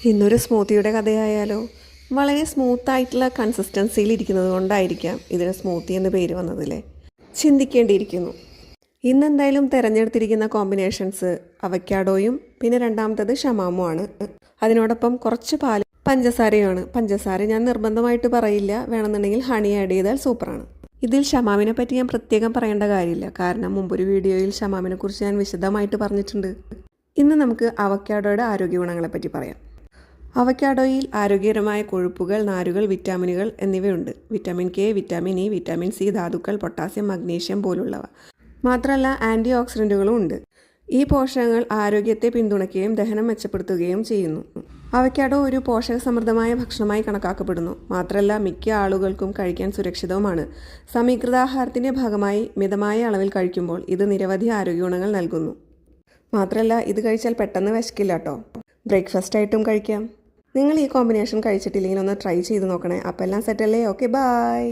ഇന്നൊരു സ്മൂത്തിയുടെ കഥയായാലോ. വളരെ സ്മൂത്തായിട്ടുള്ള കൺസിസ്റ്റൻസിയിൽ ഇരിക്കുന്നത് കൊണ്ടായിരിക്കാം ഇതിന് സ്മൂത്തി എന്ന് പേര് വന്നതല്ലേ. ചിന്തിക്കേണ്ടിയിരിക്കുന്നു. ഇന്നെന്തായാലും തിരഞ്ഞെടുത്തിരിക്കുന്ന കോമ്പിനേഷൻസ് അവക്കാഡോയും പിന്നെ രണ്ടാമത്തത് ഷമാമുമാണ്. അതിനോടൊപ്പം കുറച്ച് പാലും പഞ്ചസാരയുമാണ്. പഞ്ചസാര ഞാൻ നിർബന്ധമായിട്ട് പറയില്ല, വേണമെന്നുണ്ടെങ്കിൽ ഹണി ആഡ് ചെയ്താൽ സൂപ്പറാണ്. ഇതിൽ ഷമാമിനെ പറ്റി ഞാൻ പ്രത്യേകം പറയേണ്ട കാര്യമില്ല, കാരണം മുമ്പൊരു വീഡിയോയിൽ ഷമാമിനെ കുറിച്ച് ഞാൻ വിശദമായിട്ട് പറഞ്ഞിട്ടുണ്ട്. ഇന്ന് നമുക്ക് അവക്കാഡോയുടെ ആരോഗ്യ ഗുണങ്ങളെപ്പറ്റി പറയാം. അവക്കാഡോയിൽ ആരോഗ്യകരമായ കൊഴുപ്പുകൾ, നാരുകൾ, വിറ്റാമിനുകൾ എന്നിവയുണ്ട്. Vitamin K, vitamin E, vitamin C, ധാതുക്കൾ, പൊട്ടാസ്യം, മഗ്നീഷ്യം പോലുള്ളവ. മാത്രമല്ല ആൻറ്റി ഓക്സിഡൻറ്റുകളും ഉണ്ട്. ഈ പോഷകങ്ങൾ ആരോഗ്യത്തെ പിന്തുണയ്ക്കുകയും ദഹനം മെച്ചപ്പെടുത്തുകയും ചെയ്യുന്നു. അവക്കാഡോ ഒരു പോഷകസമൃദ്ധമായ ഭക്ഷണമായി കണക്കാക്കപ്പെടുന്നു. മാത്രമല്ല മിക്ക ആളുകൾക്കും കഴിക്കാൻ സുരക്ഷിതവുമാണ്. സമീകൃതാഹാരത്തിൻ്റെ ഭാഗമായി മിതമായ അളവിൽ കഴിക്കുമ്പോൾ ഇത് നിരവധി ആരോഗ്യ ഗുണങ്ങൾ നൽകുന്നു. മാത്രമല്ല ഇത് കഴിച്ചാൽ പെട്ടെന്ന് വിശക്കില്ല കേട്ടോ. ബ്രേക്ക്ഫാസ്റ്റ് ആയിട്ടും കഴിക്കാം. നിങ്ങൾ ഈ കോമ്പിനേഷൻ കഴിച്ചിട്ടില്ലെങ്കിൽ ഒന്ന് ട്രൈ ചെയ്ത് നോക്കണേ. അപ്പോൾ എല്ലാം സെറ്റല്ലേ. Okay, by.